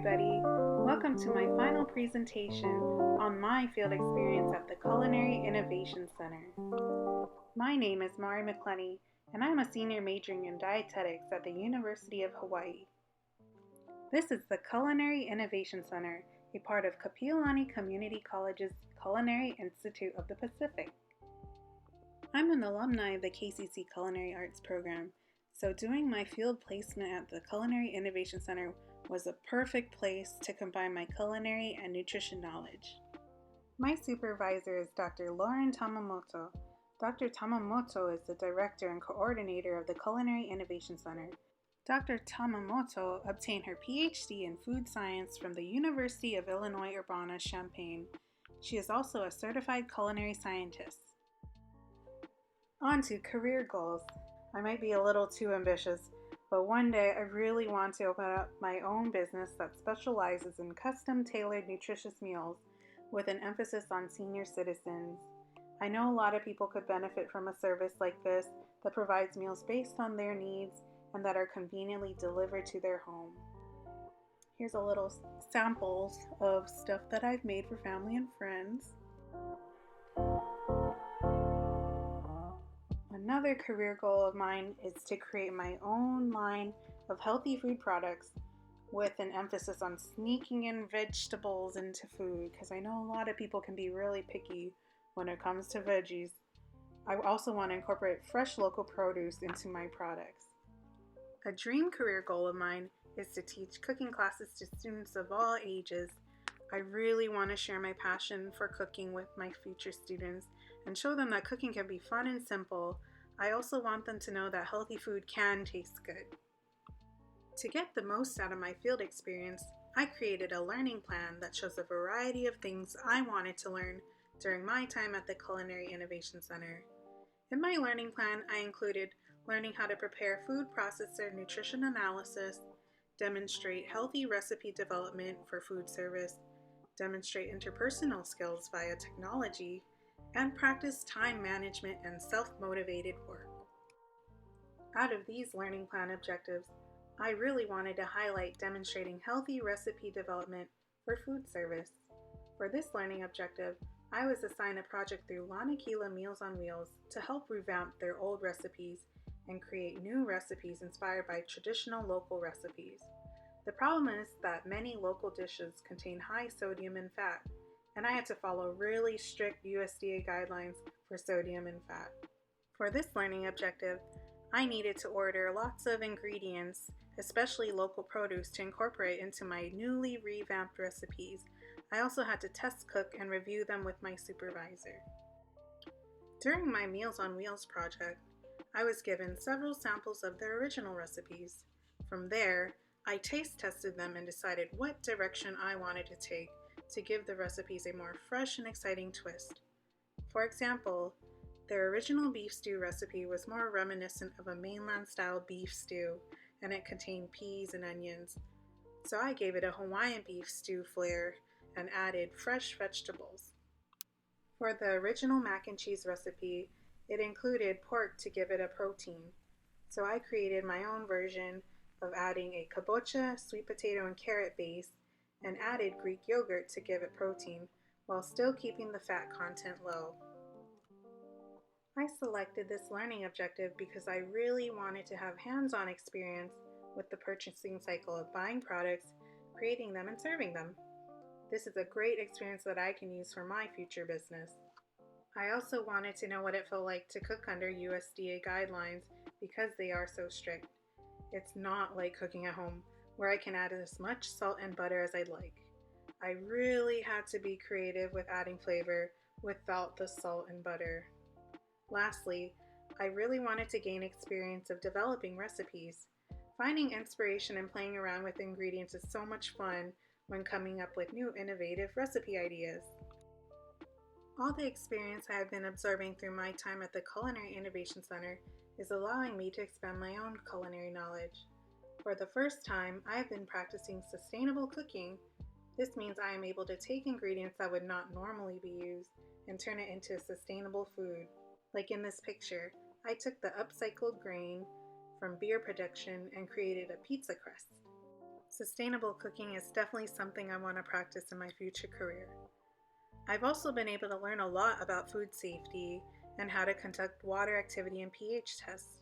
everybody. Welcome to my final presentation on my field experience at the Culinary Innovation Center. My name is Mari McClenny, and I'm a senior majoring in dietetics at the University of Hawaii. This is the Culinary Innovation Center, a part of Kapiolani Community College's Culinary Institute of the Pacific. I'm an alumni of the KCC Culinary Arts program, so doing my field placement at the Culinary Innovation Center was a perfect place to combine my culinary and nutrition knowledge. My supervisor is Dr. Lauren Tamamoto. Dr. Tamamoto is the director and coordinator of the Culinary Innovation Center. Dr. Tamamoto obtained her PhD in food science from the University of Illinois Urbana-Champaign. She is also a certified culinary scientist. On to career goals. I might be a little too ambitious, but one day I really want to open up my own business that specializes in custom-tailored nutritious meals with an emphasis on senior citizens. I know a lot of people could benefit from a service like this that provides meals based on their needs and that are conveniently delivered to their home. Here's a little samples of stuff that I've made for family and friends. Another career goal of mine is to create my own line of healthy food products with an emphasis on sneaking in vegetables into food, because I know a lot of people can be really picky when it comes to veggies. I also want to incorporate fresh local produce into my products. A dream career goal of mine is to teach cooking classes to students of all ages. I really want to share my passion for cooking with my future students and show them that cooking can be fun and simple. I also want them to know that healthy food can taste good. To get the most out of my field experience, I created a learning plan that shows a variety of things I wanted to learn during my time at the Culinary Innovation Center. In my learning plan, I included learning how to prepare food processor nutrition analysis, demonstrate healthy recipe development for food service, demonstrate interpersonal skills via technology, and practice time management and self-motivated work. Out of these learning plan objectives, I really wanted to highlight demonstrating healthy recipe development for food service. For this learning objective, I was assigned a project through Lanakila Meals on Wheels to help revamp their old recipes and create new recipes inspired by traditional local recipes. The problem is that many local dishes contain high sodium and fat, and I had to follow really strict USDA guidelines for sodium and fat. For this learning objective, I needed to order lots of ingredients, especially local produce, to incorporate into my newly revamped recipes. I also had to test cook and review them with my supervisor. During my Meals on Wheels project, I was given several samples of their original recipes. From there, I taste tested them and decided what direction I wanted to take to give the recipes a more fresh and exciting twist. For example, their original beef stew recipe was more reminiscent of a mainland-style beef stew, and it contained peas and onions. So I gave it a Hawaiian beef stew flair and added fresh vegetables. For the original mac and cheese recipe, it included pork to give it a protein. So I created my own version of adding a kabocha, sweet potato, and carrot base, and added Greek yogurt to give it protein, while still keeping the fat content low. I selected this learning objective because I really wanted to have hands-on experience with the purchasing cycle of buying products, creating them, and serving them. This is a great experience that I can use for my future business. I also wanted to know what it felt like to cook under USDA guidelines because they are so strict. It's not like cooking at home, where I can add as much salt and butter as I'd like. I really had to be creative with adding flavor without the salt and butter. Lastly, I really wanted to gain experience of developing recipes. Finding inspiration and playing around with ingredients is so much fun when coming up with new innovative recipe ideas. All the experience I have been absorbing through my time at the Culinary Innovation Center is allowing me to expand my own culinary knowledge. For the first time, I have been practicing sustainable cooking. This means I am able to take ingredients that would not normally be used and turn it into sustainable food. Like in this picture, I took the upcycled grain from beer production and created a pizza crust. Sustainable cooking is definitely something I want to practice in my future career. I've also been able to learn a lot about food safety and how to conduct water activity and pH tests.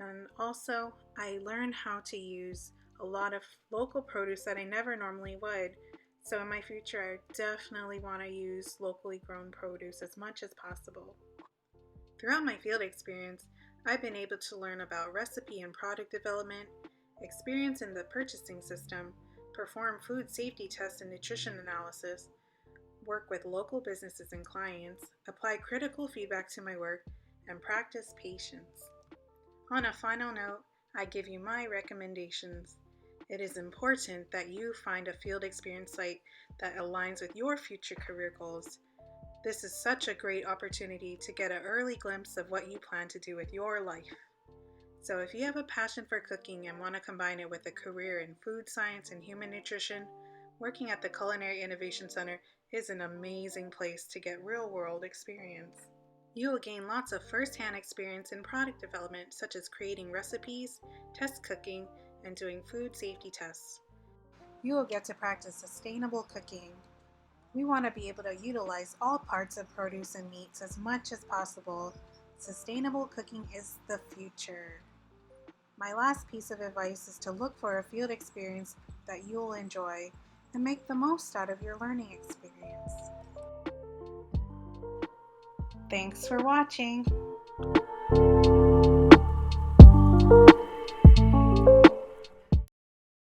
And also, I learned how to use a lot of local produce that I never normally would. So, in my future, I definitely want to use locally grown produce as much as possible. Throughout my field experience, I've been able to learn about recipe and product development, experience in the purchasing system, perform food safety tests and nutrition analysis, work with local businesses and clients, apply critical feedback to my work, and practice patience. On a final note, I give you my recommendations. It is important that you find a field experience site that aligns with your future career goals. This is such a great opportunity to get an early glimpse of what you plan to do with your life. So if you have a passion for cooking and want to combine it with a career in food science and human nutrition, working at the Culinary Innovation Center is an amazing place to get real-world experience. You will gain lots of first-hand experience in product development, such as creating recipes, test cooking, and doing food safety tests. You will get to practice sustainable cooking. We want to be able to utilize all parts of produce and meats as much as possible. Sustainable cooking is the future. My last piece of advice is to look for a field experience that you'll enjoy and make the most out of your learning experience. Thanks for watching.